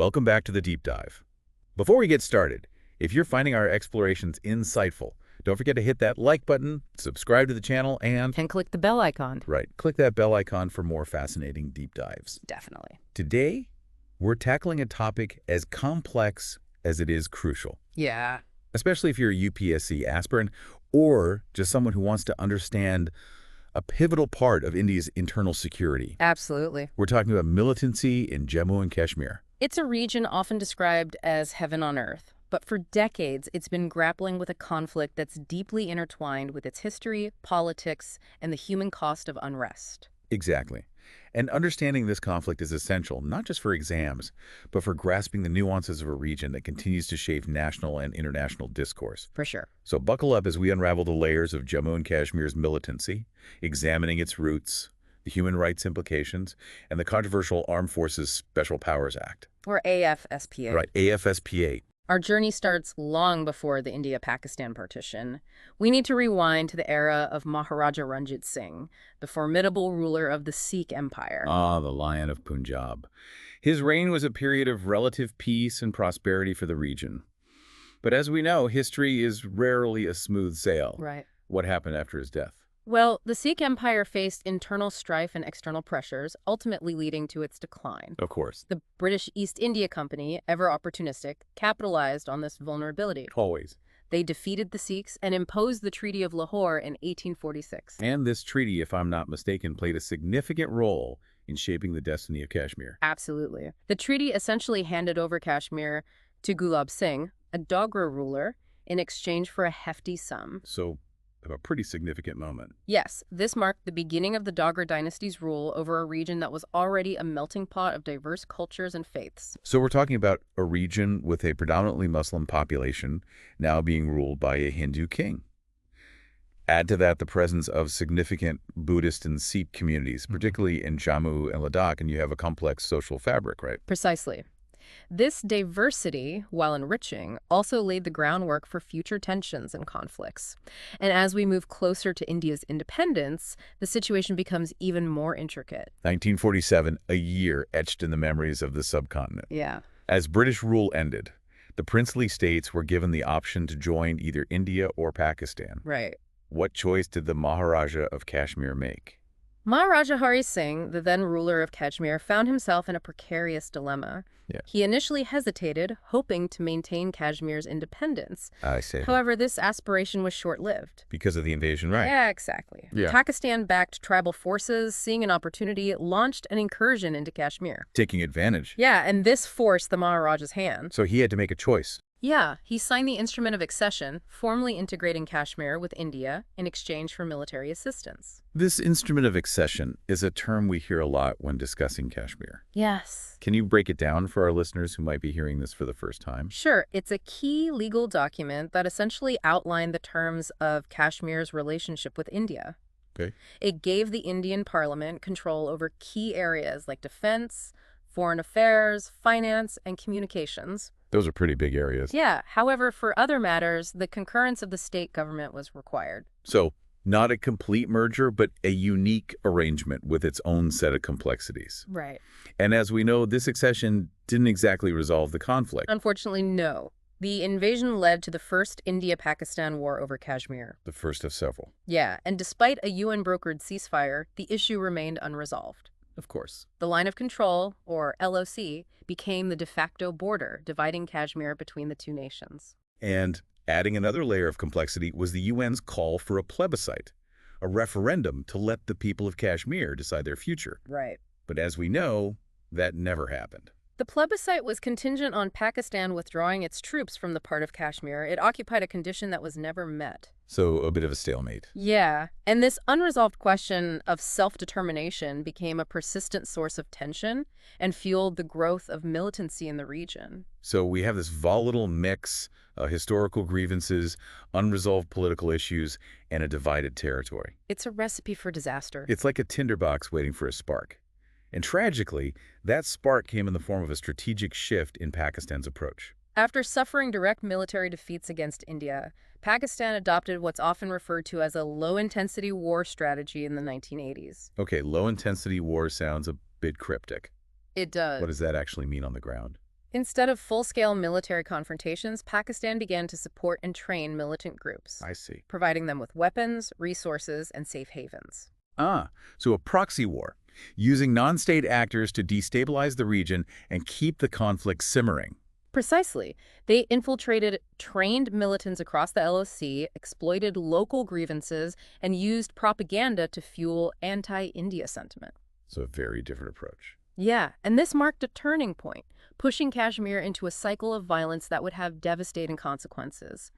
Welcome back to the Deep Dive. Before we get started, if you're finding our explorations insightful, don't forget to hit that like button, subscribe to the channel, and click the bell icon. Right, click that bell icon for more fascinating deep dives. Definitely. Today, we're tackling a topic as complex as it is crucial. Yeah. Especially if you're a UPSC aspirant or just someone who wants to understand a pivotal part of India's internal security. Absolutely. We're talking about militancy in Jammu and Kashmir. It's a region often described as heaven on earth, but for decades it's been grappling with a conflict that's deeply intertwined with its history, politics, and the human cost of unrest. Exactly. And understanding this conflict is essential, not just for exams, but for grasping the nuances of a region that continues to shape national and international discourse. For sure. So buckle up as we unravel the layers of Jammu and Kashmir's militancy, examining its roots, the human rights implications, and the controversial Armed Forces Special Powers Act. Or AFSPA. Right, AFSPA. Our journey starts long before the India-Pakistan partition. We need to rewind to the era of Maharaja Ranjit Singh, the formidable ruler of the Sikh Empire. Ah, the Lion of Punjab. His reign was a period of relative peace and prosperity for the region. But as we know, history is rarely a smooth sail. Right. What happened after his death? Well, the Sikh Empire faced internal strife and external pressures, ultimately leading to its decline. Of course. The British East India Company, ever opportunistic, capitalized on this vulnerability. Always. They defeated the Sikhs and imposed the Treaty of Lahore in 1846. And this treaty, if I'm not mistaken, played a significant role in shaping the destiny of Kashmir. Absolutely. The treaty essentially handed over Kashmir to Gulab Singh, a Dogra ruler, in exchange for a hefty sum. So, a pretty significant moment. Yes, this marked the beginning of the Dogra dynasty's rule over a region that was already a melting pot of diverse cultures and faiths. So we're talking about a region with a predominantly Muslim population now being ruled by a Hindu king. Add to that the presence of significant Buddhist and Sikh communities, particularly in Jammu and Ladakh, and you have a complex social fabric, right? Precisely. This diversity, while enriching, also laid the groundwork for future tensions and conflicts. And as we move closer to India's independence, the situation becomes even more intricate. 1947, a year etched in the memories of the subcontinent. Yeah. As British rule ended, the princely states were given the option to join either India or Pakistan. Right. What choice did the Maharaja of Kashmir make? Maharaja Hari Singh, the then ruler of Kashmir, found himself in a precarious dilemma. Yeah. He initially hesitated, hoping to maintain Kashmir's independence. I see. However, this aspiration was short-lived. Because of the invasion, right? Yeah, exactly. Yeah. Pakistan-backed tribal forces, seeing an opportunity, launched an incursion into Kashmir. Taking advantage. Yeah, and this forced the Maharaja's hand. So he had to make a choice. Yeah, he signed the Instrument of Accession, formally integrating Kashmir with India in exchange for military assistance. This Instrument of Accession is a term we hear a lot when discussing Kashmir. Yes. Can you break it down for our listeners who might be hearing this for the first time? Sure. It's a key legal document that essentially outlined the terms of Kashmir's relationship with India. Okay. It gave the Indian parliament control over key areas like defense, foreign affairs, finance, and communications. Those are pretty big areas. Yeah. However, for other matters, the concurrence of the state government was required. So, not a complete merger, but a unique arrangement with its own set of complexities. Right. And as we know, this accession didn't exactly resolve the conflict. Unfortunately, no. The invasion led to the first India-Pakistan war over Kashmir. The first of several. Yeah, and despite a UN-brokered ceasefire, the issue remained unresolved. Of course. The line of control, or LOC, became the de facto border, dividing Kashmir between the two nations. And adding another layer of complexity was the UN's call for a plebiscite, a referendum to let the people of Kashmir decide their future. Right. But as we know, that never happened. The plebiscite was contingent on Pakistan withdrawing its troops from the part of Kashmir. It occupied a condition that was never met. So a bit of a stalemate. Yeah, and this unresolved question of self-determination became a persistent source of tension and fueled the growth of militancy in the region. So we have this volatile mix, historical grievances, unresolved political issues, and a divided territory. It's a recipe for disaster. It's like a tinderbox waiting for a spark. And tragically, that spark came in the form of a strategic shift in Pakistan's approach. After suffering direct military defeats against India, Pakistan adopted what's often referred to as a low-intensity war strategy in the 1980s. Okay, low-intensity war sounds a bit cryptic. It does. What does that actually mean on the ground? Instead of full-scale military confrontations, Pakistan began to support and train militant groups, I see. providing them with weapons, resources, and safe havens. So a proxy war, using non-state actors to destabilize the region and keep the conflict simmering. Precisely. They infiltrated trained militants across the LOC, exploited local grievances, and used propaganda to fuel anti-India sentiment. So a very different approach. Yeah, and this marked a turning point, pushing Kashmir into a cycle of violence that would have devastating consequences.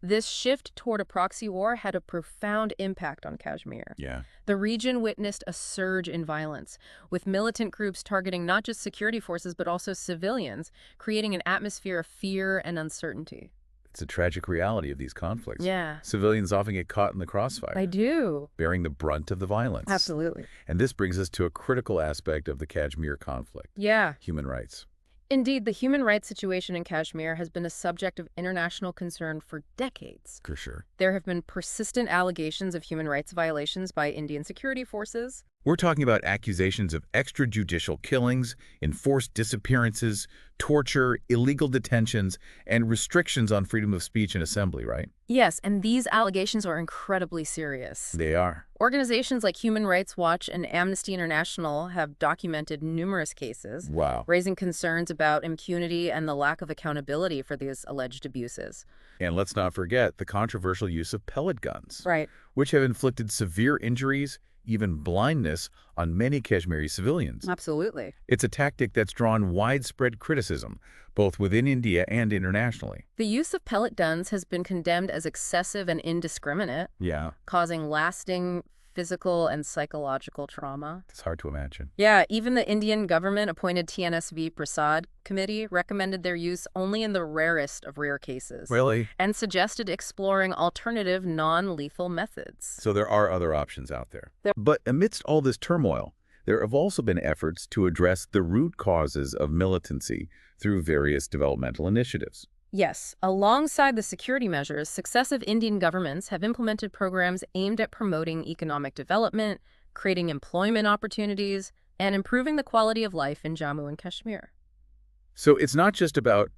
This shift toward a proxy war had a profound impact on Kashmir. Yeah. The region witnessed a surge in violence, with militant groups targeting not just security forces but also civilians, creating an atmosphere of fear and uncertainty. It's a tragic reality of these conflicts. Yeah. Civilians often get caught in the crossfire. I do. Bearing the brunt of the violence. Absolutely. And this brings us to a critical aspect of the Kashmir conflict. Yeah. Human rights. Indeed, the human rights situation in Kashmir has been a subject of international concern for decades. For sure. There have been persistent allegations of human rights violations by Indian security forces. We're talking about accusations of extrajudicial killings, enforced disappearances, torture, illegal detentions, and restrictions on freedom of speech and assembly, right? Yes, and these allegations are incredibly serious. They are. Organizations like Human Rights Watch and Amnesty International have documented numerous cases, Wow. raising concerns about impunity and the lack of accountability for these alleged abuses. And let's not forget the controversial use of pellet guns, Right. which have inflicted severe injuries, even blindness, on many Kashmiri civilians. Absolutely. It's a tactic that's drawn widespread criticism, both within India and internationally. The use of pellet guns has been condemned as excessive and indiscriminate, Yeah, causing lasting physical and psychological trauma. it's hard to imagine. Yeah, even the Indian government-appointed TNSV Prasad Committee recommended their use only in the rarest of rare cases. Really? And suggested exploring alternative non-lethal methods. So there are other options out there. There- But amidst all this turmoil, there have also been efforts to address the root causes of militancy through various developmental initiatives. Yes, alongside the security measures, successive Indian governments have implemented programs aimed at promoting economic development, creating employment opportunities, and improving the quality of life in Jammu and Kashmir. So it's not just about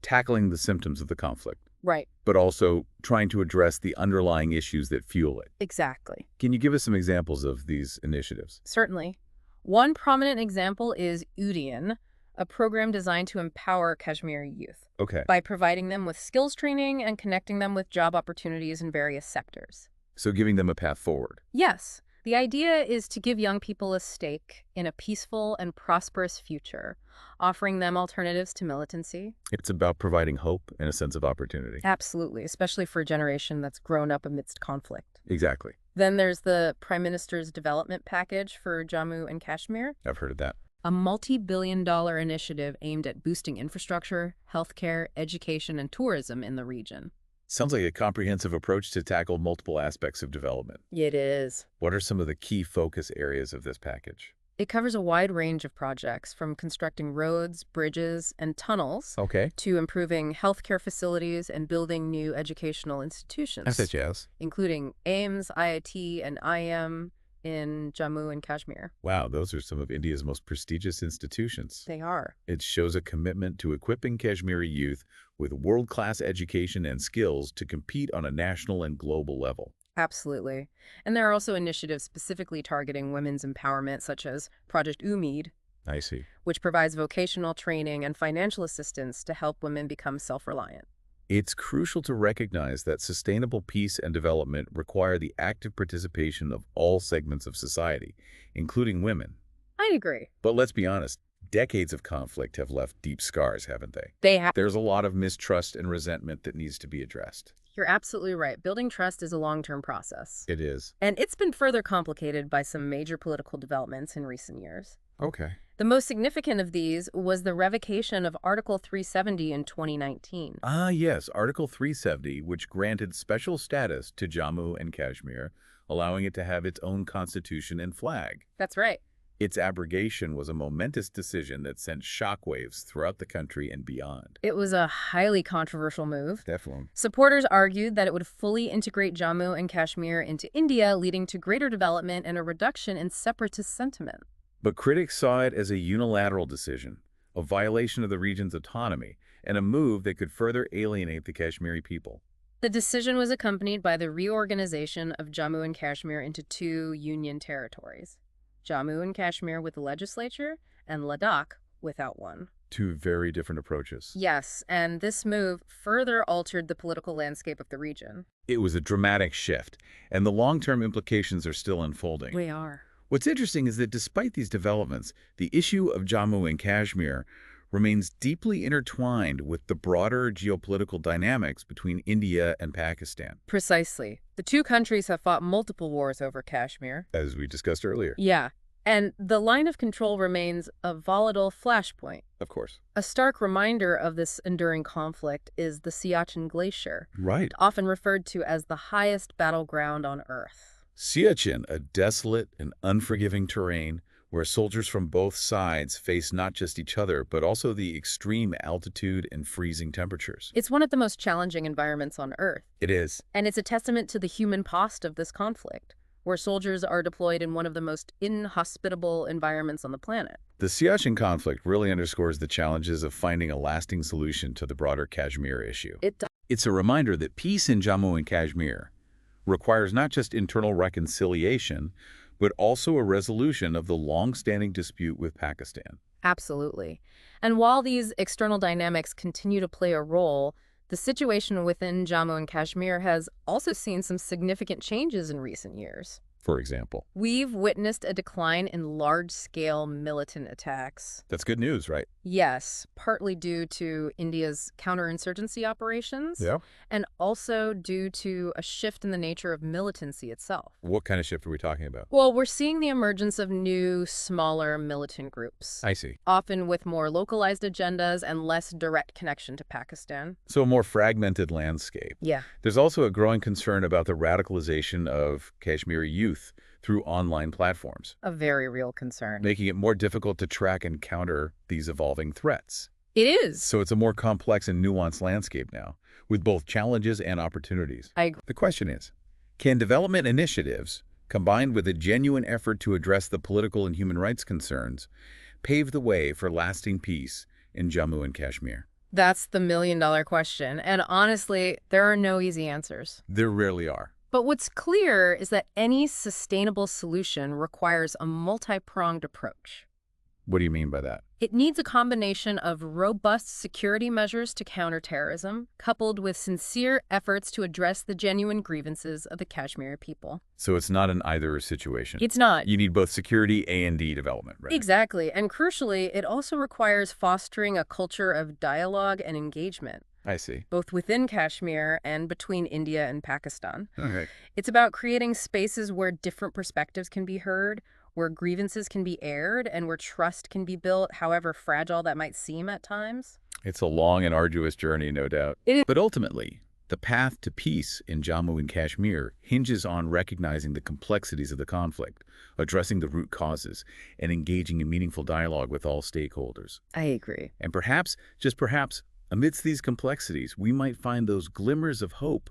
tackling the symptoms of the conflict, Right. but also trying to address the underlying issues that fuel it. Exactly. Can you give us some examples of these initiatives? Certainly. One prominent example is UDIAN, a program designed to empower Kashmiri youth Okay. by providing them with skills training and connecting them with job opportunities in various sectors. So giving them a path forward. Yes, the idea is to give young people a stake in a peaceful and prosperous future, offering them alternatives to militancy. It's about providing hope and a sense of opportunity. Absolutely, especially for a generation that's grown up amidst conflict. Exactly. Then there's the Prime Minister's Development Package for Jammu and Kashmir, I've heard of that. a multi-billion-dollar initiative aimed at boosting infrastructure, healthcare, education, and tourism in the region. Sounds like a comprehensive approach to tackle multiple aspects of development. It is. What are some of the key focus areas of this package? It covers a wide range of projects, from constructing roads, bridges, and tunnels Okay. to improving healthcare facilities and building new educational institutions, Such as? including AIMS, IIT, and IM in Jammu and Kashmir. Wow, those are some of India's most prestigious institutions. They are. It shows a commitment to equipping Kashmiri youth with world-class education and skills to compete on a national and global level. Absolutely. And there are also initiatives specifically targeting women's empowerment, such as Project Umeed, I see. which provides vocational training and financial assistance to help women become self-reliant. It's crucial to recognize that sustainable peace and development require the active participation of all segments of society, including women. I'd agree. But let's be honest, decades of conflict have left deep scars, haven't they? They have. There's a lot of mistrust and resentment that needs to be addressed. You're absolutely right. Building trust is a long-term process. It is. And it's been further complicated by some major political developments in recent years. Okay. The most significant of these was the revocation of Article 370 in 2019. Ah, yes, Article 370, which granted special status to Jammu and Kashmir, allowing it to have its own constitution and flag. That's right. Its abrogation was a momentous decision that sent shockwaves throughout the country and beyond. It was a highly controversial move. Definitely. Supporters argued that it would fully integrate Jammu and Kashmir into India, leading to greater development and a reduction in separatist sentiment. But critics saw it as a unilateral decision, a violation of the region's autonomy, and a move that could further alienate the Kashmiri people. The decision was accompanied by the reorganization of Jammu and Kashmir into two union territories. Jammu and Kashmir with the legislature, and Ladakh without one. Two very different approaches. Yes, and this move further altered the political landscape of the region. It was a dramatic shift, and the long-term implications are still unfolding. We are. What's interesting is that despite these developments, the issue of Jammu and Kashmir remains deeply intertwined with the broader geopolitical dynamics between India and Pakistan. Precisely. The two countries have fought multiple wars over Kashmir. As we discussed earlier. Yeah, and the line of control remains a volatile flashpoint. Of course. A stark reminder of this enduring conflict is the Siachen Glacier, Right. often referred to as the highest battleground on Earth. Siachen, a desolate and unforgiving terrain where soldiers from both sides face not just each other, but also the extreme altitude and freezing temperatures. It's one of the most challenging environments on Earth. It is. And it's a testament to the human cost of this conflict, where soldiers are deployed in one of the most inhospitable environments on the planet. The Siachen conflict really underscores the challenges of finding a lasting solution to the broader Kashmir issue. It's a reminder that peace in Jammu and Kashmir requires not just internal reconciliation, but also a resolution of the long-standing dispute with Pakistan. Absolutely. And while these external dynamics continue to play a role, the situation within Jammu and Kashmir has also seen some significant changes in recent years. For example. We've witnessed a decline in large-scale militant attacks. That's good news, right? Yes, partly due to India's counterinsurgency operations, and also due to a shift in the nature of militancy itself. What kind of shift are we talking about? Well, we're seeing the emergence of new, smaller militant groups, I see. often with more localized agendas and less direct connection to Pakistan. So a more fragmented landscape. Yeah. There's also a growing concern about the radicalization of Kashmiri youth through online platforms, A very real concern. making it more difficult to track and counter these evolving threats. It is. So it's a more complex and nuanced landscape now, with both challenges and opportunities. I agree. The question is, can development initiatives, combined with a genuine effort to address the political and human rights concerns, pave the way for lasting peace in Jammu and Kashmir? That's the million-dollar question. And honestly, there are no easy answers. There rarely are. But what's clear is that any sustainable solution requires a multi-pronged approach. What do you mean by that? It needs a combination of robust security measures to counter terrorism, coupled with sincere efforts to address the genuine grievances of the Kashmiri people. So it's not an either-or situation. It's not. You need both security and development, right? Exactly. And crucially, it also requires fostering a culture of dialogue and engagement, I see. both within Kashmir and between India and Pakistan. Okay. It's about creating spaces where different perspectives can be heard, where grievances can be aired, and where trust can be built, however fragile that might seem at times. It's a long and arduous journey, no doubt. It is. But ultimately, the path to peace in Jammu and Kashmir hinges on recognizing the complexities of the conflict, addressing the root causes, and engaging in meaningful dialogue with all stakeholders. I agree. And perhaps, just perhaps, amidst these complexities, we might find those glimmers of hope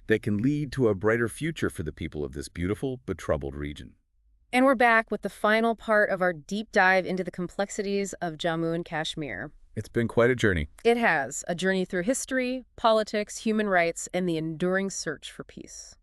that can lead to a brighter future for the people of this beautiful but troubled region. And we're back with the final part of our deep dive into the complexities of Jammu and Kashmir. It's been quite a journey. It has, a journey through history, politics, human rights, and the enduring search for peace.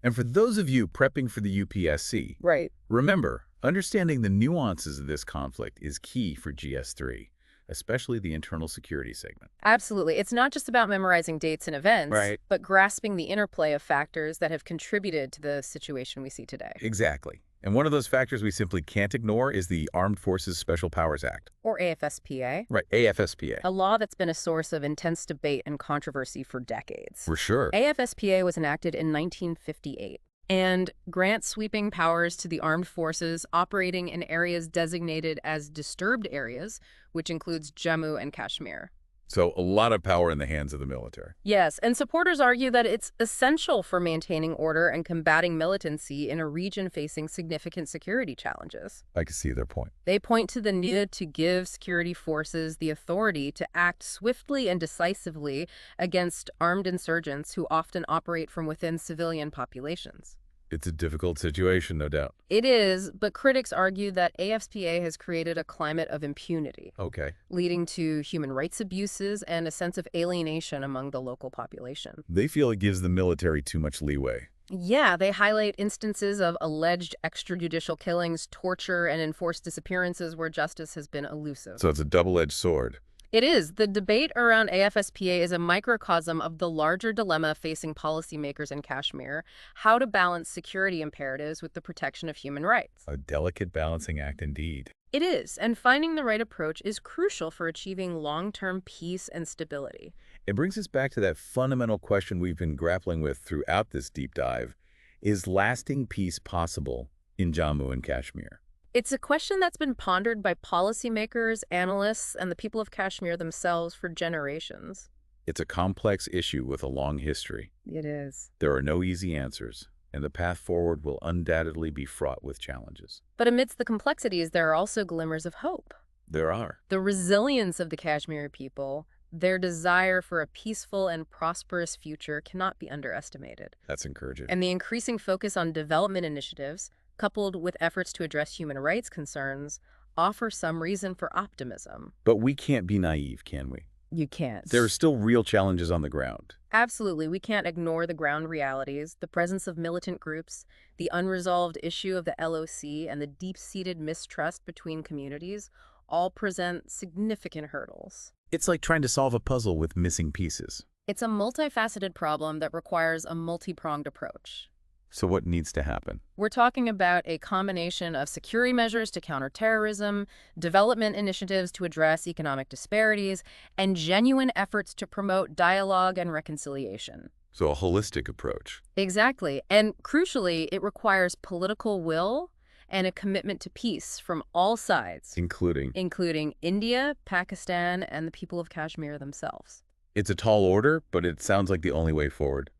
And for those of you prepping for the UPSC, Right. remember, understanding the nuances of this conflict is key for GS3, especially the internal security segment. Absolutely. It's not just about memorizing dates and events, Right. but grasping the interplay of factors that have contributed to the situation we see today. Exactly. And one of those factors we simply can't ignore is the Armed Forces Special Powers Act. Or AFSPA, Right, AFSPA. a law that's been a source of intense debate and controversy for decades. For sure. AFSPA was enacted in 1958 and grants sweeping powers to the armed forces operating in areas designated as disturbed areas, which includes Jammu and Kashmir. So a lot of power in the hands of the military. Yes, and supporters argue that it's essential for maintaining order and combating militancy in a region facing significant security challenges. I can see their point. They point to the need to give security forces the authority to act swiftly and decisively against armed insurgents who often operate from within civilian populations. It's a difficult situation, no doubt. It is, but critics argue that AFSPA has created a climate of impunity, Okay. leading to human rights abuses and a sense of alienation among the local population. They feel it gives the military too much leeway. Yeah, they highlight instances of alleged extrajudicial killings, torture, and enforced disappearances where justice has been elusive. So it's a double-edged sword. It is. The debate around AFSPA is a microcosm of the larger dilemma facing policymakers in Kashmir: how to balance security imperatives with the protection of human rights. A delicate balancing act indeed. It is, and finding the right approach is crucial for achieving long-term peace and stability. It brings us back to that fundamental question we've been grappling with throughout this deep dive. Is lasting peace possible in Jammu and Kashmir? It's a question that's been pondered by policymakers, analysts, and the people of Kashmir themselves for generations. It's a complex issue with a long history. It is. There are no easy answers, and the path forward will undoubtedly be fraught with challenges. But amidst the complexities, there are also glimmers of hope. There are. The resilience of the Kashmiri people, their desire for a peaceful and prosperous future cannot be underestimated. That's encouraging. And the increasing focus on development initiatives, coupled with efforts to address human rights concerns, offer some reason for optimism. But we can't be naive, can we? You can't. There are still real challenges on the ground. Absolutely. We can't ignore the ground realities, the presence of militant groups, the unresolved issue of the LOC, and the deep-seated mistrust between communities all present significant hurdles. It's like trying to solve a puzzle with missing pieces. It's a multifaceted problem that requires a multi-pronged approach. So what needs to happen? We're talking about a combination of security measures to counter terrorism, development initiatives to address economic disparities, and genuine efforts to promote dialogue and reconciliation. So a holistic approach. Exactly. And crucially, it requires political will and a commitment to peace from all sides, including India, Pakistan, and the people of Kashmir themselves. It's a tall order, but it sounds like the only way forward.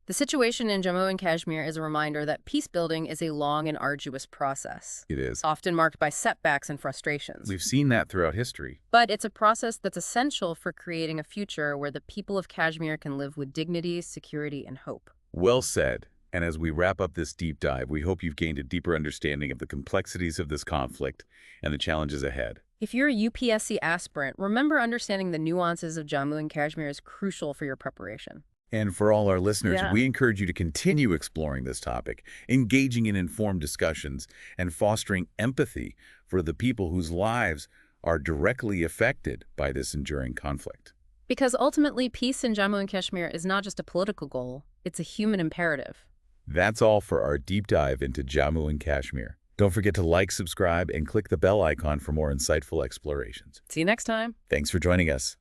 The situation in Jammu and Kashmir is a reminder that peace building is a long and arduous process. It is. Often marked by setbacks and frustrations. We've seen that throughout history. But it's a process that's essential for creating a future where the people of Kashmir can live with dignity, security, and hope. Well said. And as we wrap up this deep dive, we hope you've gained a deeper understanding of the complexities of this conflict and the challenges ahead. If you're a UPSC aspirant, remember understanding the nuances of Jammu and Kashmir is crucial for your preparation. And for all our listeners, we encourage you to continue exploring this topic, engaging in informed discussions, and fostering empathy for the people whose lives are directly affected by this enduring conflict. Because ultimately, peace in Jammu and Kashmir is not just a political goal, it's a human imperative. That's all for our deep dive into Jammu and Kashmir. Don't forget to like, subscribe, and click the bell icon for more insightful explorations. See you next time. Thanks for joining us.